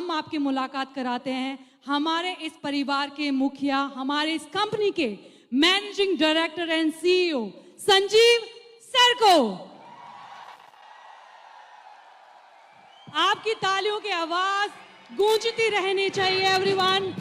हम आपकी मुलाकात कराते हैं हमारे इस परिवार के मुखिया, हमारे इस कंपनी के managing director and CEO Sanjeev sir को। आपकी तालियों की आवाज गूंजती रहनी चाहिए एवरीवन।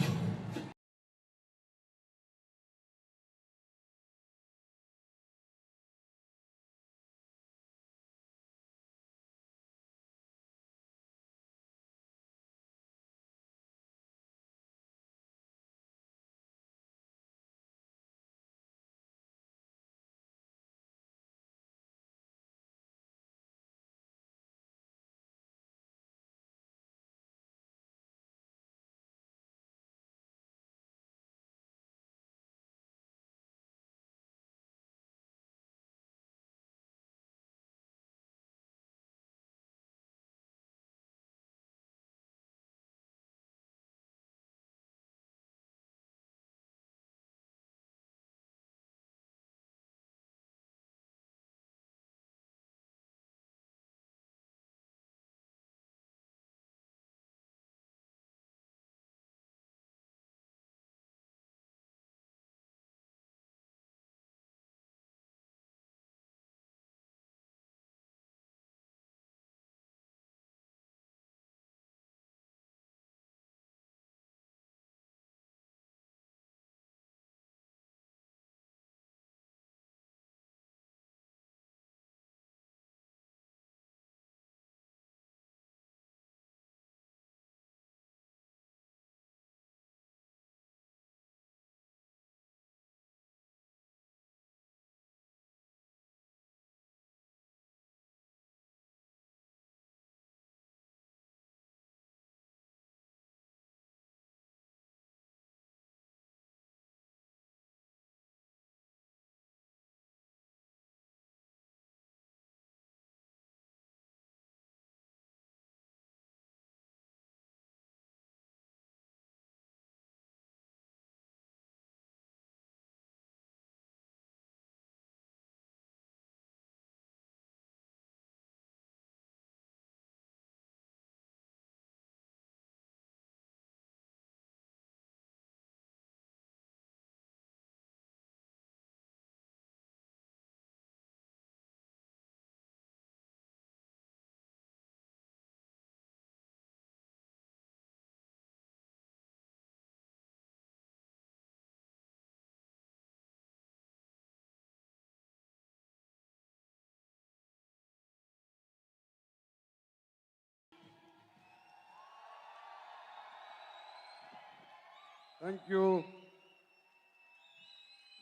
थैंक यू,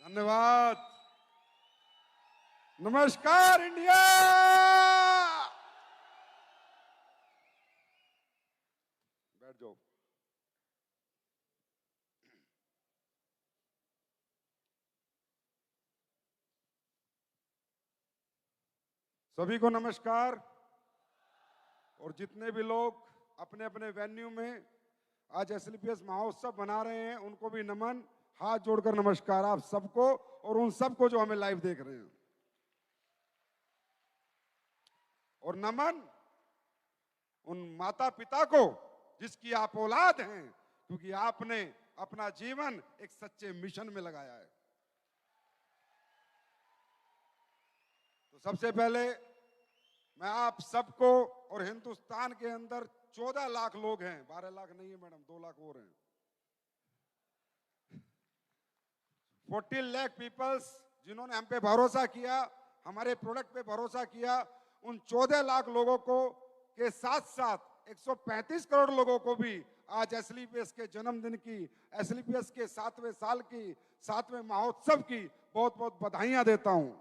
धन्यवाद। नमस्कार इंडिया। बैठ जाओ। सभी को नमस्कार। और जितने भी लोग अपने अपने वेन्यू में आज एसएलपीएस महोत्सव बना रहे हैं उनको भी नमन, हाथ जोड़कर नमस्कार आप सबको और उन सबको जो हमें लाइव देख रहे हैं। और नमन उन माता पिता को जिसकी आप औलाद हैं, क्योंकि आपने अपना जीवन एक सच्चे मिशन में लगाया है। तो सबसे पहले मैं आप सबको, और हिंदुस्तान के अंदर 14 लाख लोग हैं, 12 लाख नहीं है मैडम, 2 लाख और हैं, 14 लाख पीपल्स जिन्होंने हम पे भरोसा किया, हमारे प्रोडक्ट पे भरोसा किया, उन 14 लाख लोगों को के साथ साथ 135 करोड़ लोगों को भी आज एसएलपीएस के जन्मदिन की, एसएलपीएस के 7वें साल की, 7वें महोत्सव की बहुत बहुत बधाइयां देता हूं।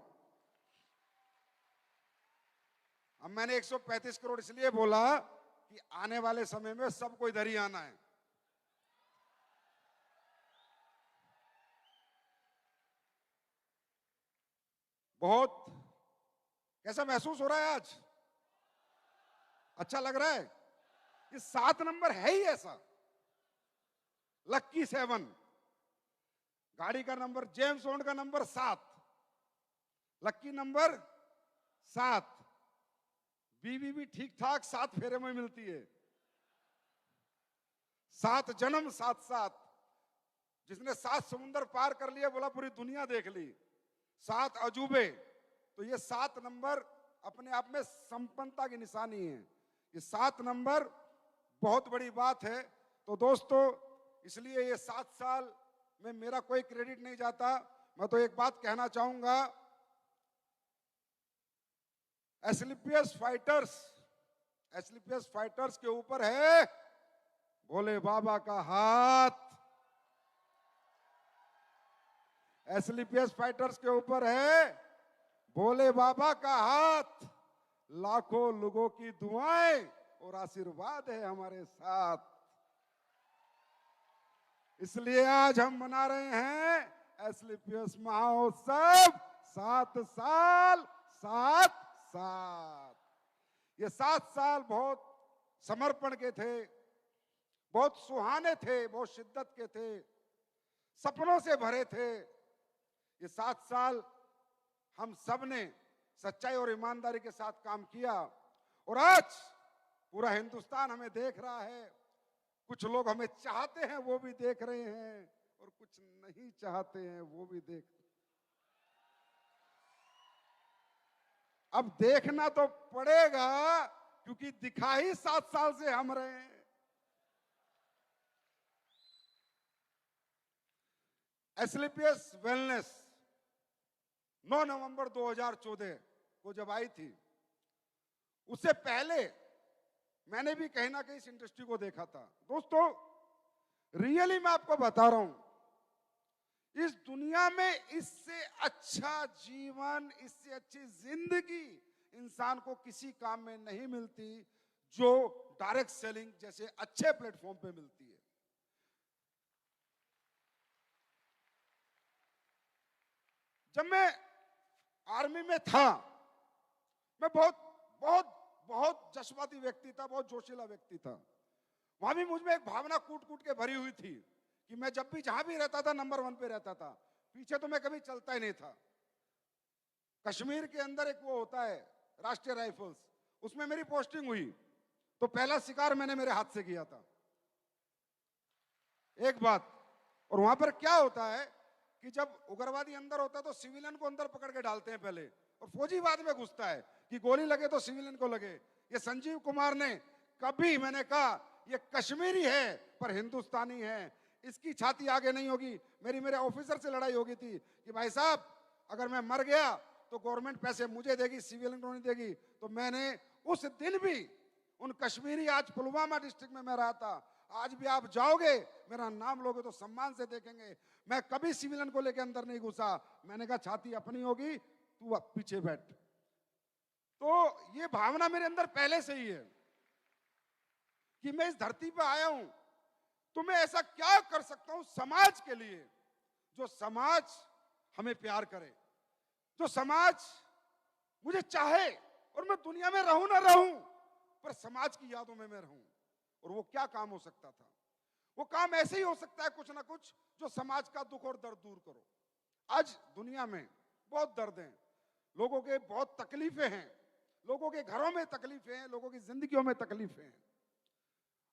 अब मैंने 135 करोड़ इसलिए बोला कि आने वाले समय में सबको इधर ही आना है। बहुत कैसा महसूस हो रहा है आज? अच्छा लग रहा है? ये 7 नंबर है ही ऐसा, लक्की 7। गाड़ी का नंबर, जेम्स बॉन्ड का नंबर 7, लक्की नंबर 7। बीवी भी ठीक ठाक 7 फेरे में मिलती है। 7 जन्म साथ साथ, जिसने 7 समुंदर पार कर लिए, बोला पूरी दुनिया देख ली, 7 अजूबे, तो ये 7 नंबर अपने आप में संपन्नता की निशानी है। ये 7 नंबर बहुत बड़ी बात है। तो दोस्तों, इसलिए ये 7 साल में मेरा कोई क्रेडिट नहीं जाता। मैं तो एक बात कहना चाहूंगा, एस्क्लेपियस फाइटर्स के ऊपर है भोले बाबा का हाथ। एस्क्लेपियस फाइटर्स के ऊपर है भोले बाबा का हाथ। लाखों लोगों की दुआएं और आशीर्वाद है हमारे साथ। इसलिए आज हम मना रहे हैं एस्क्लेपियस महोत्सव 7 साल 7 साल। ये 7 साल बहुत समर्पण के थे, बहुत सुहाने थे, बहुत शिद्दत के थे, सपनों से भरे थे। ये 7 साल हम सब ने सच्चाई और ईमानदारी के साथ काम किया और आज पूरा हिंदुस्तान हमें देख रहा है। कुछ लोग हमें चाहते हैं, वो भी देख रहे हैं, और कुछ नहीं चाहते हैं, वो भी देख। अब देखना तो पड़ेगा, क्योंकि दिखा ही 7 साल से हम रहे हैं। एस्क्लेपियस वेलनेस 9 नवंबर 2014 को जब आई थी, उससे पहले मैंने भी कहीं ना कहीं इस इंडस्ट्री को देखा था। दोस्तों, रियली मैं आपको बता रहा हूं, इस दुनिया में इससे अच्छा जीवन, इससे अच्छी जिंदगी इंसान को किसी काम में नहीं मिलती जो डायरेक्ट सेलिंग जैसे अच्छे प्लेटफॉर्म पे मिलती है। जब मैं आर्मी में था, मैं बहुत बहुत बहुत जज्बाती व्यक्ति था, बहुत जोशीला व्यक्ति था। वहां भी मुझ में एक भावना कूट कूट के भरी हुई थी कि मैं जब भी जहां भी रहता था नंबर 1 पे रहता था, पीछे तो मैं कभी चलता ही नहीं था। कश्मीर के अंदर एक वो होता है राष्ट्रीय राइफल्स, उसमें मेरी पोस्टिंग हुई, तो पहला शिकार मैंने मेरे हाथ से किया था। एक बात, और वहां पर क्या होता है कि जब उग्रवादी अंदर होता है तो सिविलियन को अंदर पकड़ के डालते हैं पहले, और फौजी बाद में घुसता है कि गोली लगे तो सिविलियन को लगे। ये संजीव कुमार ने कभी, मैंने कहा ये कश्मीरी है पर हिंदुस्तानी है, इसकी छाती आगे नहीं होगी। मेरे ऑफिसर से लड़ाई हो गई थी कि भाई साहब, अगर मैं मर गया तो गवर्नमेंट पैसे मुझे देगी, सिविलियन को नहीं देगी। तो मैंने उस दिन भी उन कश्मीरी, आज पुलवामा डिस्ट्रिक्ट में मैं रहा था, आज भी आप जाओगे, मेरा नाम लोगे तो सम्मान से देखेंगे। मैं कभी सिविलियन को लेकर अंदर नहीं घुसा। मैंने कहा छाती अपनी होगी, तू पीछे बैठ। तो ये भावना मेरे अंदर पहले से ही है कि मैं इस धरती पे आया हूं तो मैं ऐसा क्या कर सकता हूं समाज के लिए, जो समाज हमें प्यार करे, जो समाज मुझे चाहे, और मैं दुनिया में रहूं ना रहूं पर समाज की यादों में मैं रहूं। और वो क्या काम हो सकता था? वो काम ऐसे ही हो सकता है कुछ ना कुछ जो समाज का दुख और दर्द दूर करो। आज दुनिया में बहुत दर्द हैं, लोगों के बहुत तकलीफें हैं, लोगों के घरों में तकलीफें हैं, लोगों की जिंदगियों में तकलीफें हैं।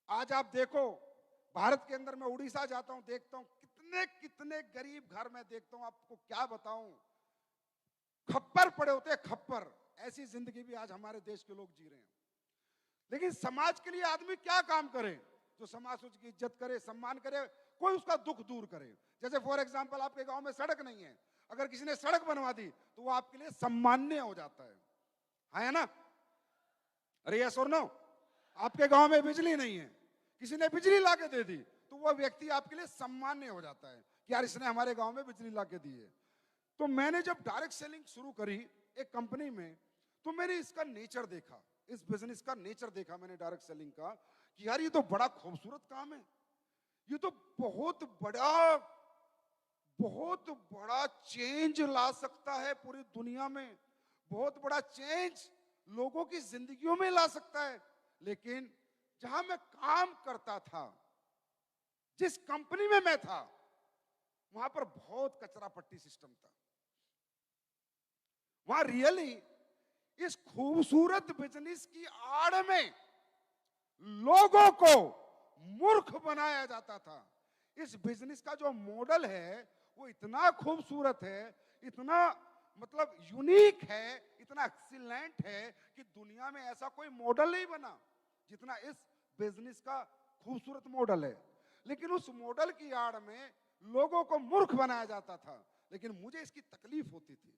आज आप देखो, भारत के अंदर मैं उड़ीसा जाता हूं, देखता हूं कितने कितने गरीब घर में देखता हूं, आपको क्या बताऊं, खप्पर पड़े होते हैं, खप्पर। ऐसी जिंदगी भी आज हमारे देश के लोग जी रहे हैं। लेकिन समाज के लिए आदमी क्या काम करे? जो समाज उसकी इज्जत करे, सम्मान करे, कोई उसका दुख दूर करे। जैसे फॉर एग्जांपल, आपके गांव में सड़क नहीं है, अगर किसी ने सड़क बनवा दी तो वो आपके लिए सम्मान्य हो जाता है ना? अरे यस और नो? आपके गांव में बिजली नहीं है, किसी ने बिजली लाके दे दी तो वो व्यक्ति आपके लिए सम्मान्य हो जाता है कि यार इसने हमारे गांव में बिजली लाके दी है। तो मैंने जब डायरेक्ट सेलिंग शुरू करी एक कंपनी में, तो मैंने इसका नेचर देखा, इस बिजनेस का नेचर देखा मैंने डायरेक्ट सेलिंग का, कि यार ये तो बड़ा खूबसूरत काम है, ये तो बहुत बड़ा चेंज ला सकता है पूरी दुनिया में, बहुत बड़ा चेंज लोगों की जिंदगियों में ला सकता है। लेकिन जहां मैं काम करता था, जिस कंपनी में मैं था, वहां पर बहुत कचरा पट्टी सिस्टम था। वहां रियली इस खूबसूरत बिजनेस की आड़ में लोगों को मूर्ख बनाया जाता था। इस बिजनेस का जो मॉडल है वो इतना खूबसूरत है, इतना मतलब यूनिक है, इतना एक्सीलेंट है कि दुनिया में ऐसा कोई मॉडल नहीं बना जितना इस बिजनेस का खूबसूरत मॉडल है। लेकिन उस मॉडल की आड़ में लोगों को मूर्ख बनाया जाता था। लेकिन मुझे इसकी तकलीफ होती थी।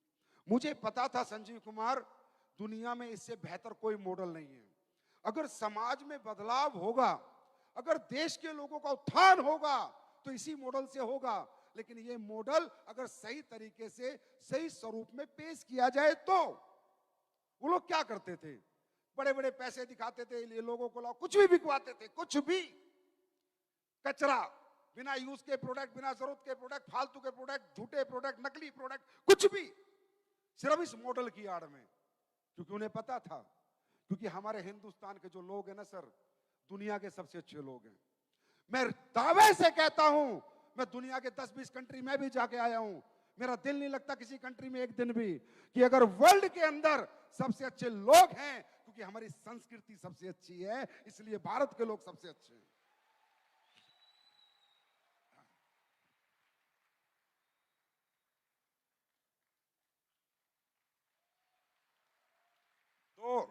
मुझे पता था संजीव कुमार, दुनिया में इससे बेहतर कोई मॉडल नहीं है। अगर समाज में बदलाव होगा, अगर देश के लोगों का उत्थान होगा तो इसी मॉडल से होगा। लेकिन ये मॉडल अगर सही तरीके से सही स्वरूप में पेश किया जाए तो वो लोग क्या करते थे, बड़े बड़े पैसे दिखाते थे, ये लोगों को कुछ भी बिकवाते थे, कुछ भी कचरा, बिना यूज के प्रोडक्ट, बिना जरूरत के प्रोडक्ट, फालतू के प्रोडक्ट, झूठे प्रोडक्ट, नकली प्रोडक्ट, कुछ भी, सिर्फ इस मॉडल की आड़ में। क्योंकि उन्हें पता था, क्योंकि हमारे हिंदुस्तान के जो लोग हैं ना सर, दुनिया के सबसे अच्छे लोग हैं। मैं दावे से कहता हूं, मैं दुनिया के 10-20 कंट्री में भी जाके आया हूं, मेरा दिल नहीं लगता किसी कंट्री में एक दिन भी कि अगर वर्ल्ड के अंदर सबसे अच्छे लोग हैं, क्योंकि हमारी संस्कृति सबसे अच्छी है, इसलिए भारत के लोग सबसे अच्छे हैं। तो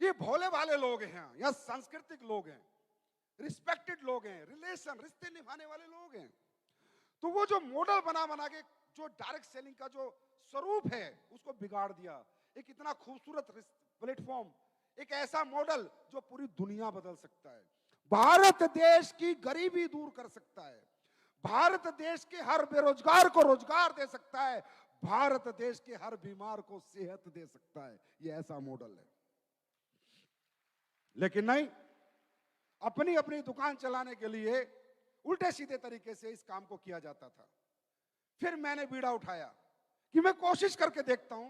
ये भोले भाले लोग हैं या सांस्कृतिक लोग हैं, रिस्पेक्टेड लोग हैं, रिलेशन, रिश्ते निभाने वाले लोग हैं। तो वो जो मॉडल बना बना के जो डायरेक्ट सेलिंग का जो स्वरूप है उसको बिगाड़ दिया। एक इतना खूबसूरत प्लेटफॉर्म, एक ऐसा मॉडल जो पूरी दुनिया बदल सकता है, भारत देश की गरीबी दूर कर सकता है, भारत देश के हर बेरोजगार को रोजगार दे सकता है, भारत देश के हर बीमार को सेहत दे सकता है। ये ऐसा मॉडल है। लेकिन नहीं, अपनी अपनी दुकान चलाने के लिए उल्टे सीधे तरीके से इस काम को किया जाता था। फिर मैंने बीड़ा उठाया कि मैं कोशिश करके देखता हूं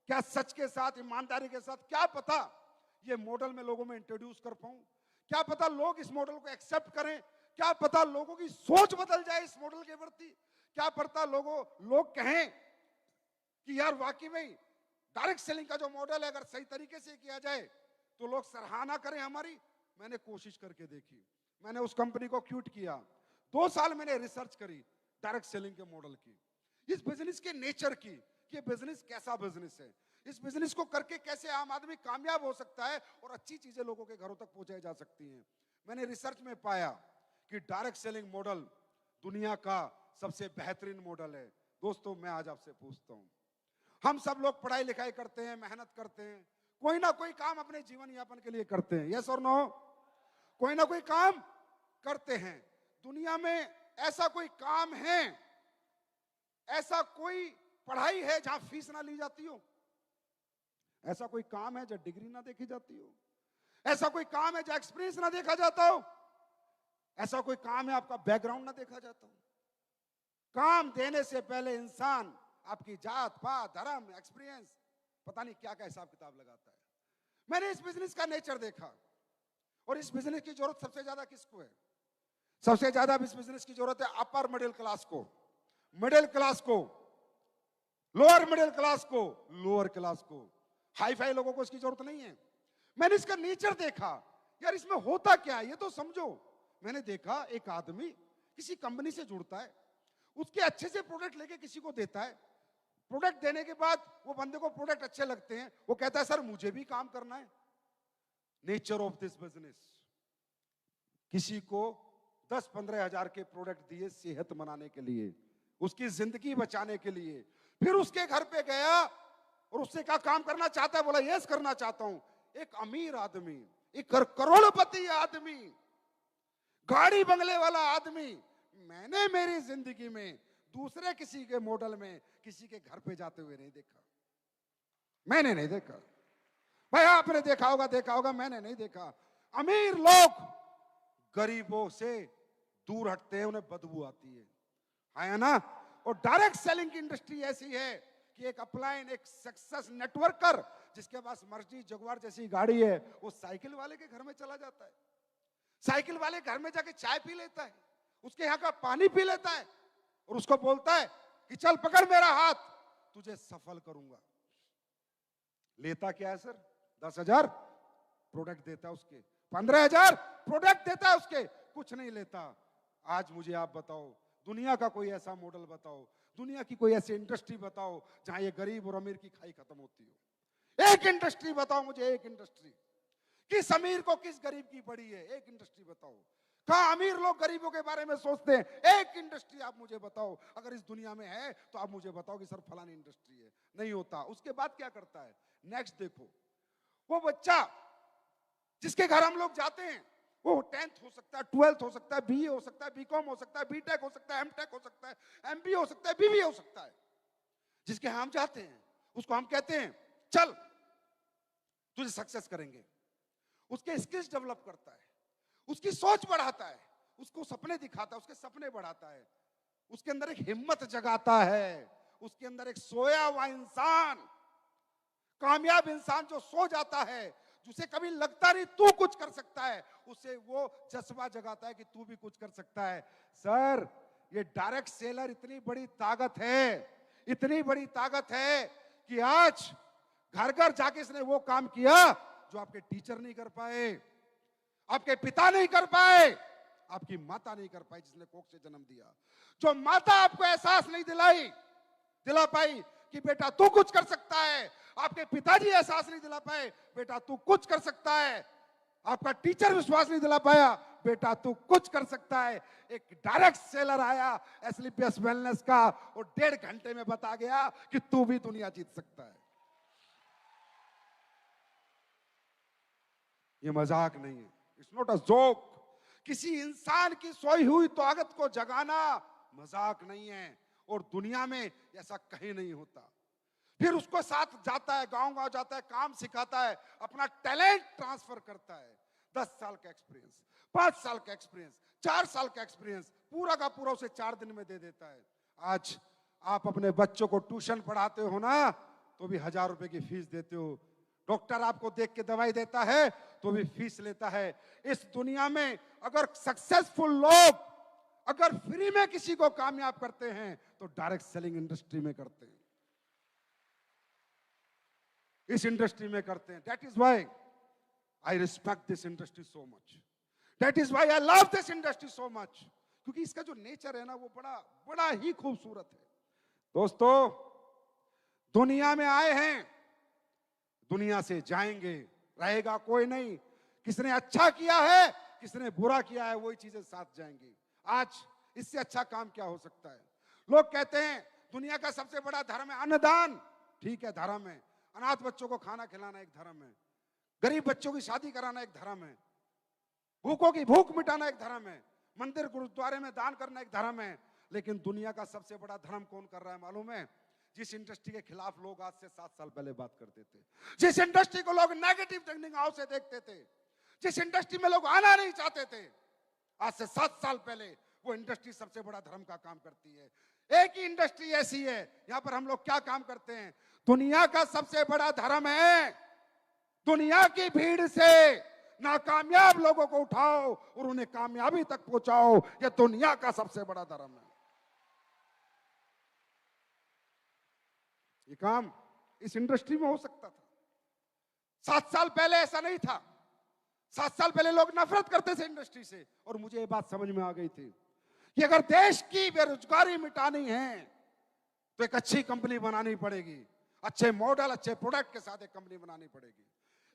क्या सच के साथ, ईमानदारी के साथ, क्या पता ये मॉडल में लोगों में इंट्रोड्यूस कर पाऊं, क्या पता लोग इस मॉडल को एक्सेप्ट करें, क्या पता लोगों की सोच बदल जाए इस मॉडल के प्रति, क्या पता लोग कहें कि यार वाकई में डायरेक्ट सेलिंग का जो मॉडल है अगर सही तरीके से किया जाए तो लोग सराहना करें हमारी। मैंने कोशिश करके देखी, मैंने उस कंपनी को क्यूट किया, 2 साल मैंने रिसर्च करी डायरेक्ट सेलिंग के मॉडल की, इस बिजनेस के नेचर की, कि ये बिजनेस कैसा बिजनेस है, इस बिजनेस को करके कैसे आम आदमी कामयाब हो सकता है और अच्छी चीजें लोगों के घरों तक पहुंचाई जा सकती हैं। मैंने रिसर्च में पाया कि डायरेक्ट सेलिंग मॉडल दुनिया का सबसे बेहतरीन मॉडल है। दोस्तों, मैं आज आपसे पूछता हूं, हम सब लोग पढ़ाई लिखाई करते हैं, मेहनत करते हैं, कोई ना कोई काम अपने जीवन यापन के लिए करते हैं, यस और नो? कोई ना कोई काम करते हैं। दुनिया में ऐसा कोई काम है, ऐसा कोई पढ़ाई है जहां फीस ना ली जाती हो? ऐसा कोई काम है जहां डिग्री ना देखी जाती हो? ऐसा कोई काम है जहां एक्सपीरियंस ना देखा जाता हो? ऐसा कोई काम है आपका बैकग्राउंड ना देखा जाता हो? काम देने से पहले इंसान आपकी जात पात, धर्म, एक्सपीरियंस, पता नहीं क्या क्या हिसाब किताब लगाता है। मैंने इस बिजनेस का नेचर देखा और इस बिजनेस की जरूरत सबसे ज्यादा किसको है? सबसे ज्यादा इस बिजनेस की जरूरत है अपर मिडिल क्लास को, मिडिल क्लास को, लोअर मिडिल क्लास को, लोअर क्लास को। हाई फाई लोगों को इसकी जरूरत नहीं है। मैंने इसका नेचर देखा, यार इसमें होता क्या है ये तो समझो। मैंने देखा एक आदमी किसी कंपनी से जुड़ता है, उसके अच्छे से प्रोडक्ट लेके किसी को देता है, प्रोडक्ट देने के बाद वो बंदे को प्रोडक्ट अच्छे लगते हैं, वो कहता है सर मुझे भी काम करना है। नेचर ऑफ दिस बिजनेस, किसी को 10-15 हजार के प्रोडक्ट दिए सेहत बनाने के लिए, उसकी जिंदगी बचाने के लिए। फिर उसके घर पे गया और उससे क्या काम करना चाहता है? बोला यस करना चाहता हूं। एक अमीर आदमी, एक करोड़पति आदमी, गाड़ी बंगले वाला आदमी, मैंने मेरी जिंदगी में दूसरे किसी के मॉडल में किसी के घर पे जाते हुए नहीं देखा। मैंने नहीं देखा भाई, आपने देखा होगा, मैंने नहीं देखा। अमीर लोग गरीबों से दूर हटते हैं, उन्हें बदबू आती है ना? और डायरेक्ट सेलिंग की इंडस्ट्री ऐसी है कि एक अपलाइन, एक सक्सेस नेटवर्कर जिसके पास मर्जी जगुआर जैसी गाड़ी है, वो साइकिल वाले के घर में चला जाता है, साइकिल वाले घर में जाके चाय पी लेता है, उसके यहाँ का पानी पी लेता है और उसको बोलता है कि चल पकड़ मेरा हाथ, तुझे सफल करूंगा। लेता क्या है सर? 10,000 प्रोडक्ट देता है उसके, 15,000 प्रोडक्ट देता है, उसके कुछ नहीं लेता। आज मुझे आप बताओ, दुनिया का कोई ऐसा मॉडल बताओ, दुनिया की कोई ऐसी इंडस्ट्री बताओ जहां ये गरीब और अमीर की खाई खत्म होती हो। एक इंडस्ट्री बताओ मुझे, एक इंडस्ट्री। किस अमीर को किस गरीब की पड़ी है, एक इंडस्ट्री बताओ। कहां अमीर लोग गरीबों के बारे में सोचते हैं, एक इंडस्ट्री आप मुझे बताओ। अगर इस दुनिया में है तो आप मुझे बताओ कि सर फलानी इंडस्ट्री है। नहीं होता। उसके बाद क्या करता है, नेक्स्ट देखो, वो बच्चा जिसके घर हम लोग जाते हैं, वो 10th हो सकता है, 12th हो सकता है, बीए हो सकता है, बीकॉम हो सकता है, बीटेक हो सकता है, एमटेक हो सकता है, एमबीए हो सकता है, बीबीए हो सकता है। जिसके हम जाते हैं उसको हम कहते हैं चल तुझे सक्सेस करेंगे। उसके स्किल्स डेवलप करता है, उसकी सोच बढ़ाता है, उसको सपने दिखाता है, उसके सपने बढ़ाता है, उसके अंदर एक हिम्मत जगाता है, उसके अंदर एक सोया हुआ इंसान, कामयाब इंसान जो सो जाता है, जिसे कभी लगता नहीं तू कुछ कर सकता है, उसे वो जज्बा जगाता है कि तू भी कुछ कर सकता है। सर ये डायरेक्ट सेलर इतनी बड़ी ताकत है, इतनी बड़ी ताकत है कि आज घर घर जाके इसने वो काम किया जो आपके टीचर नहीं कर पाए, आपके पिता नहीं कर पाए, आपकी माता नहीं कर पाई जिसने कोख से जन्म दिया। जो माता आपको एहसास नहीं दिला पाई कि बेटा तू कुछ कर सकता है, आपके पिताजी एहसास नहीं दिला पाए बेटा तू कुछ कर सकता है, आपका टीचर विश्वास नहीं दिला पाया बेटा तू कुछ कर सकता है। एक डायरेक्ट सेलर आया एसलीपीएस वेलनेस का और 1.5 घंटे में बता गया कि तू भी दुनिया जीत सकता है। ये मजाक नहीं है, इट्स नॉट अ जोक। किसी इंसान की सोई हुई ताकत को जगाना मजाक नहीं है, और दुनिया में ऐसा कहीं नहीं होता। फिर उसको साथ जाता है, गांव जाता है, काम सिखाता है, अपना टैलेंट ट्रांसफर करता है। 10 साल का एक्सपीरियंस, 5 साल का एक्सपीरियंस, 4 साल का एक्सपीरियंस पूरा का पूरा उसे 4 दिन में दे देता है। आज आप अपने बच्चों को ट्यूशन पढ़ाते हो ना, तो भी 1000 रुपए की फीस देते हो। डॉक्टर आपको देख के दवाई देता है तो भी फीस लेता है। इस दुनिया में अगर सक्सेसफुल लोग अगर फ्री में किसी को कामयाब करते हैं तो डायरेक्ट सेलिंग इंडस्ट्री में करते हैं, इस इंडस्ट्री में करते हैं। That is why I respect this industry so much, that is why I love this industry so much, क्योंकि इसका जो नेचर है ना वो बड़ा ही खूबसूरत है। दोस्तों दुनिया में आए हैं, दुनिया से जाएंगे, रहेगा कोई नहीं। किसने अच्छा किया है, किसने बुरा किया है, वही चीजें साथ जाएंगी। आज इससे अच्छा काम क्या हो सकता है। लोग कहते हैं दुनिया का सबसे बड़ा धर्म है अन्नदान। ठीक है, धर्म है। अनाथ बच्चों को खाना खिलाना एक धर्म है, गरीब बच्चों की शादी कराना एक धर्म है, भूखों की भूख मिटाना एक धर्म है, मंदिर गुरुद्वारे में दान करना एक धर्म है। लेकिन दुनिया का सबसे बड़ा धर्म कौन कर रहा है मालूम है? जिस इंडस्ट्री के खिलाफ लोग आज से 7 साल पहले बात करते थे, जिस इंडस्ट्री को लोग नेगेटिव टेक्निक हाउस से देखते थे, जिस इंडस्ट्री में लोग आना नहीं चाहते थे, आज से 7 साल पहले वो इंडस्ट्री सबसे बड़ा धर्म का काम करती है। एक ही इंडस्ट्री ऐसी है, यहां पर हम लोग क्या काम करते हैं? दुनिया का सबसे बड़ा धर्म है दुनिया की भीड़ से नाकामयाब लोगों को उठाओ और उन्हें कामयाबी तक पहुंचाओ। यह दुनिया का सबसे बड़ा धर्म है। ये काम इस इंडस्ट्री में हो सकता था। 7 साल पहले ऐसा नहीं था। 7 साल पहले लोग नफरत करते थे इंडस्ट्री से, और मुझे ये बात समझ में आ गई थी कि अगर देश की बेरोजगारी मिटानी है तो एक अच्छी कंपनी बनानी पड़ेगी, अच्छे मॉडल, अच्छे प्रोडक्ट के साथ एक कंपनी बनानी पड़ेगी,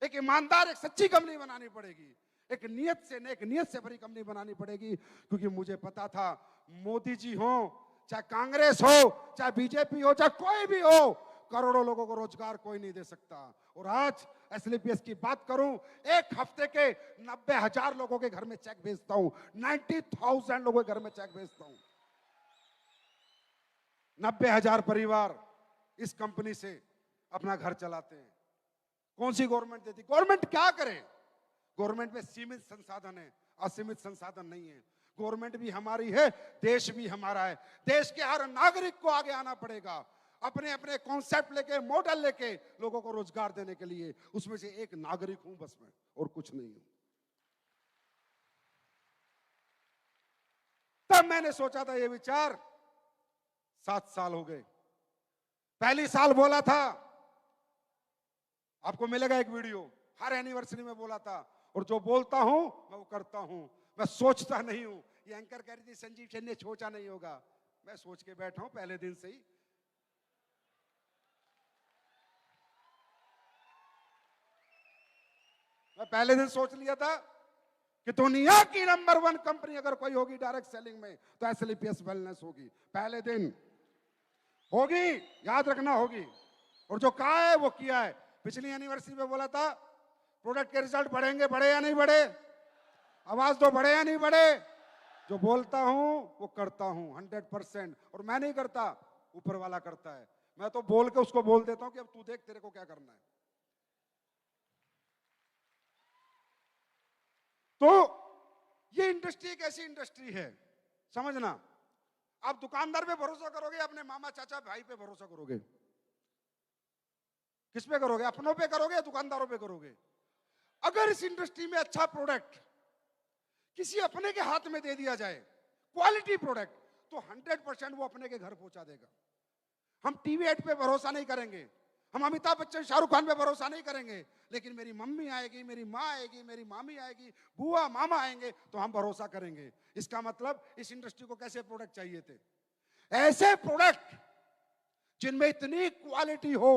एक ईमानदार, एक सच्ची कंपनी बनानी पड़ेगी, एक नीयत से भरी कंपनी बनानी पड़ेगी। क्योंकि मुझे पता था मोदी जी हो, चाहे कांग्रेस हो, चाहे बीजेपी हो, चाहे कोई भी हो, करोड़ों लोगों को रोजगार कोई नहीं दे सकता। और आज एसलीपीएस की बात करूं, एक हफ्ते के 90,000 लोगों के घर में चेक भेजता हूं, 90,000 लोगों के घर में चेक भेजता हूं। 90,000 परिवार इस कंपनी से अपना घर चलाते हैं। कौन सी गवर्नमेंट देती? गवर्नमेंट क्या करे? गवर्नमेंट में सीमित संसाधन है, असीमित संसाधन नहीं है। गवर्नमेंट भी हमारी है, देश भी हमारा है। देश के हर नागरिक को आगे आना पड़ेगा, अपने अपने कॉन्सेप्ट लेके, मॉडल लेके लोगों को रोजगार देने के लिए। उसमें से एक नागरिक हूं बस मैं, और कुछ नहीं हूं। तब मैंने सोचा था ये विचार, 7 साल हो गए। पहली साल बोला था, आपको मिलेगा एक वीडियो, हर एनिवर्सरी में बोला था, और जो बोलता हूं मैं वो करता हूं, मैं सोचता नहीं हूं। ये एंकर कह रही थी संजीव सेन ने सोचा नहीं होगा, मैं सोच के बैठा हूं पहले दिन से ही। मैं पहले दिन सोच लिया था कि दुनिया की नंबर 1 कंपनी अगर कोई होगी डायरेक्ट सेलिंग में तो एसएलपीएस वेलनेस होगी। पहले दिन होगी, याद रखना होगी। और जो कहा है वो किया है। पिछली एनिवर्सरी में बोला था प्रोडक्ट के रिजल्ट बढ़ेंगे, बढ़े या नहीं बढ़े? आवाज दो, बढ़े या नहीं बढ़े? जो बोलता हूं वो करता हूं 100%। और मैं नहीं करता, ऊपर वाला करता है। मैं तो बोल के उसको बोल देता हूं कि अब तू देख तेरे को क्या करना है। तो ये इंडस्ट्री एक ऐसी इंडस्ट्री है, समझना। आप दुकानदार पे भरोसा करोगे, अपने मामा चाचा भाई पे भरोसा करोगे? किस पे करोगे? अपनों पे करोगे या दुकानदारों पे करोगे? अगर इस इंडस्ट्री में अच्छा प्रोडक्ट किसी अपने के हाथ में दे दिया जाए, क्वालिटी प्रोडक्ट, तो 100% वो अपने के घर पहुंचा देगा। हम टीवी एड पे भरोसा नहीं करेंगे, हम अमिताभ बच्चन शाहरुख खान पे भरोसा नहीं करेंगे, लेकिन मेरी मम्मी आएगी, मेरी माँ आएगी, मेरी मामी आएगी, बुआ मामा आएंगे तो हम भरोसा करेंगे। इसका मतलब इस इंडस्ट्री को कैसे प्रोडक्ट चाहिए थे? ऐसे प्रोडक्ट जिनमें इतनी क्वालिटी हो।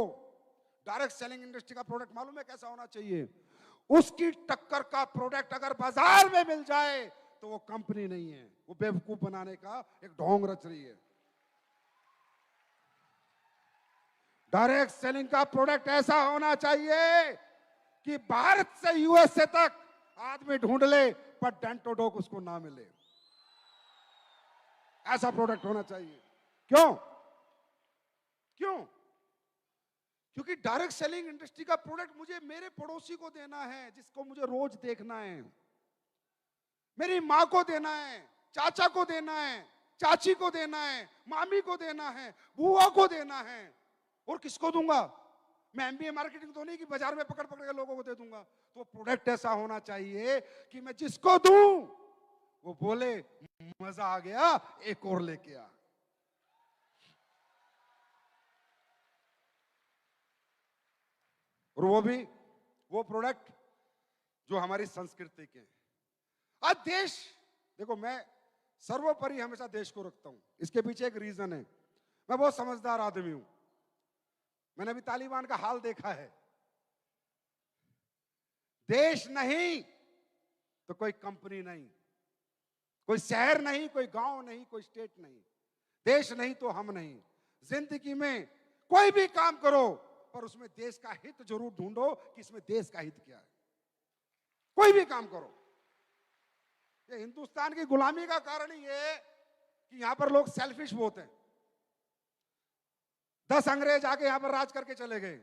डायरेक्ट सेलिंग इंडस्ट्री का प्रोडक्ट मालूम है कैसा होना चाहिए? उसकी टक्कर का प्रोडक्ट अगर बाजार में मिल जाए तो वो कंपनी नहीं है, वो बेवकूफ बनाने का एक ढोंग रच रही है। डायरेक्ट सेलिंग का प्रोडक्ट ऐसा होना चाहिए कि भारत से यूएसए तक आदमी ढूंढ ले पर डेंटोडोक उसको ना मिले। ऐसा प्रोडक्ट होना चाहिए। क्यों? क्यों? क्योंकि डायरेक्ट सेलिंग इंडस्ट्री का प्रोडक्ट मुझे मेरे पड़ोसी को देना है, जिसको मुझे रोज देखना है। मेरी माँ को देना है, चाचा को देना है, चाची को देना है, मामी को देना है, बुआ को देना है। और किसको दूंगा? मैं एमबीए मार्केटिंग तो नहीं कि बाजार में पकड़ पकड़ के लोगों को दे दूंगा। तो प्रोडक्ट ऐसा होना चाहिए कि मैं जिसको दूं वो बोले मजा आ गया, एक और लेके आ। और वो प्रोडक्ट जो हमारी संस्कृति के हैं। आज देश, देखो मैं सर्वोपरि हमेशा देश को रखता हूं, इसके पीछे एक रीजन है। मैं बहुत समझदार आदमी हूं। मैंने अभी तालिबान का हाल देखा है। देश नहीं तो कोई कंपनी नहीं, कोई शहर नहीं, कोई गांव नहीं, कोई स्टेट नहीं। देश नहीं तो हम नहीं। जिंदगी में कोई भी काम करो पर उसमें देश का हित जरूर ढूंढो कि इसमें देश का हित क्या है। कोई भी काम करो। ये हिंदुस्तान की गुलामी का कारण ही है कि यहां पर लोग सेल्फिश बहुत हैं। 10 अंग्रेज आके यहां पर राज करके चले गए,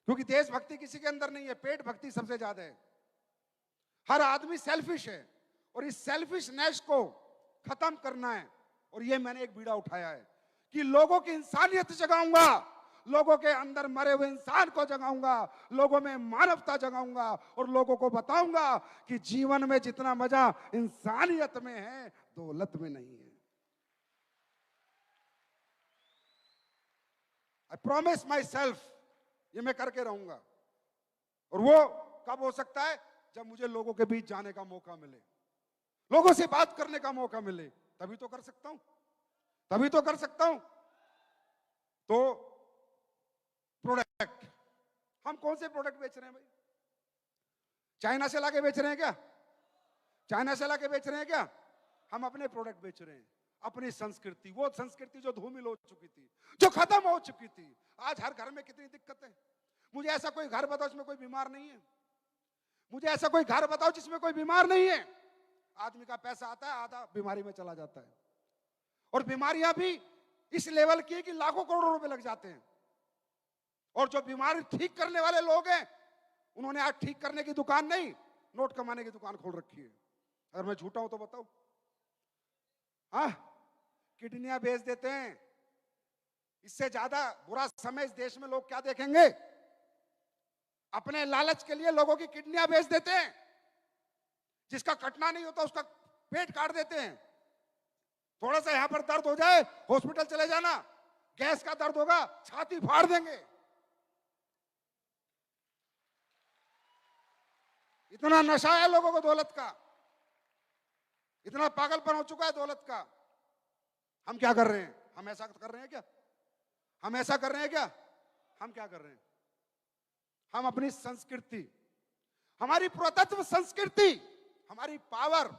क्योंकि देशभक्ति किसी के अंदर नहीं है, पेट भक्ति सबसे ज्यादा है। हर आदमी सेल्फिश है और इस सेल्फिशनेस को खत्म करना है। और ये मैंने एक बीड़ा उठाया है कि लोगों की इंसानियत जगाऊंगा, लोगों के अंदर मरे हुए इंसान को जगाऊंगा, लोगों में मानवता जगाऊंगा और लोगों को बताऊंगा कि जीवन में जितना मजा इंसानियत में है दौलत में नहीं है। आई प्रॉमिस माई सेल्फ, ये मैं करके रहूंगा। और वो कब हो सकता है? जब मुझे लोगों के बीच जाने का मौका मिले, लोगों से बात करने का मौका मिले, तभी तो कर सकता हूं, तभी तो कर सकता हूं। तो प्रोडक्ट, हम कौन से प्रोडक्ट बेच रहे हैं भाई? चाइना से लाके बेच रहे हैं क्या? चाइना से लाके बेच रहे हैं क्या? हम अपने प्रोडक्ट बेच रहे हैं, अपनी संस्कृति, वो संस्कृति जो धूमिल हो चुकी थी, जो खत्म हो चुकी थी। आज हर घर में कितनी दिक्कत है। मुझे ऐसा कोई घर बताओ जिसमें कोई बीमार नहीं है। मुझे ऐसा कोई घर बताओ जिसमें कोई बीमार नहीं है। आदमी का पैसा आता है, आधा बीमारी में चला जाता है। और बीमारियां भी इस लेवल की है कि लाखों करोड़ों रुपए लग जाते हैं। और जो बीमारी ठीक करने वाले लोग हैं, उन्होंने आज ठीक करने की दुकान नहीं, नोट कमाने की दुकान खोल रखी है। अगर मैं झूठा हूं तो बताओ। हाँ, किडनियां बेच देते हैं। इससे ज्यादा बुरा समय इस देश में लोग क्या देखेंगे? अपने लालच के लिए लोगों की किडनियां बेच देते हैं। जिसका कटना नहीं होता उसका पेट काट देते हैं। थोड़ा सा यहां पर दर्द हो जाए, हॉस्पिटल चले जाना, गैस का दर्द होगा, छाती फाड़ देंगे। इतना नशा है लोगों को दौलत का, इतना पागलपन हो चुका है दौलत का। हम क्या कर रहे हैं? हम ऐसा कर रहे हैं क्या? हम ऐसा कर रहे हैं क्या? हम क्या कर रहे हैं? हम अपनी संस्कृति, हमारी पुरातत्व संस्कृति, हमारी पावर,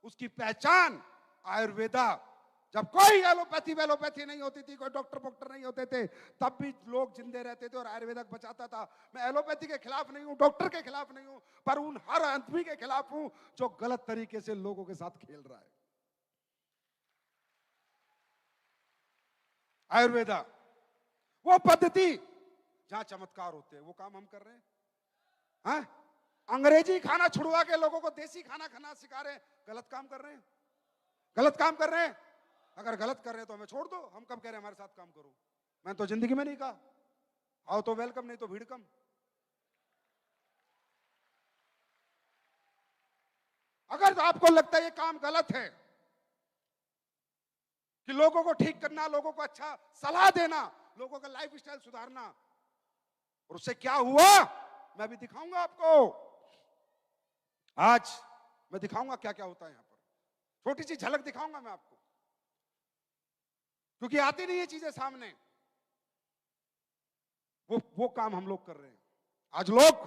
उसकी पहचान आयुर्वेदा। जब कोई एलोपैथी वेलोपैथी नहीं होती थी, कोई डॉक्टर नहीं होते थे, तब भी लोग जिंदे रहते थे और आयुर्वेदा बचाता था। मैं एलोपैथी के खिलाफ नहीं हूं, डॉक्टर के खिलाफ नहीं हूं, पर उन हर आदमी के खिलाफ हूं जो गलत तरीके से लोगों के साथ खेल रहा है। आयुर्वेदा वो पद्धति जहां चमत्कार होते हैं, वो काम हम कर रहे हैं। हाँ? अंग्रेजी खाना छुड़वा के लोगों को देसी खाना खाना सिखा रहे हैं। गलत काम कर रहे हैं, गलत काम कर रहे हैं। अगर गलत कर रहे हैं तो हमें छोड़ दो। हम कब कह रहे हैं हमारे साथ काम करो? मैंने तो जिंदगी में नहीं कहा। आओ तो वेलकम, नहीं तो भीड़ कम। अगर तो आपको लगता है ये काम गलत है कि लोगों को ठीक करना, लोगों को अच्छा सलाह देना, लोगों का लाइफ स्टाइल सुधारना, और उससे क्या हुआ मैं भी दिखाऊंगा आपको। आज मैं दिखाऊंगा क्या क्या होता है यहां पर। छोटी सी झलक दिखाऊंगा मैं आपको, क्योंकि आती नहीं है चीजें सामने। वो काम हम लोग कर रहे हैं। आज लोग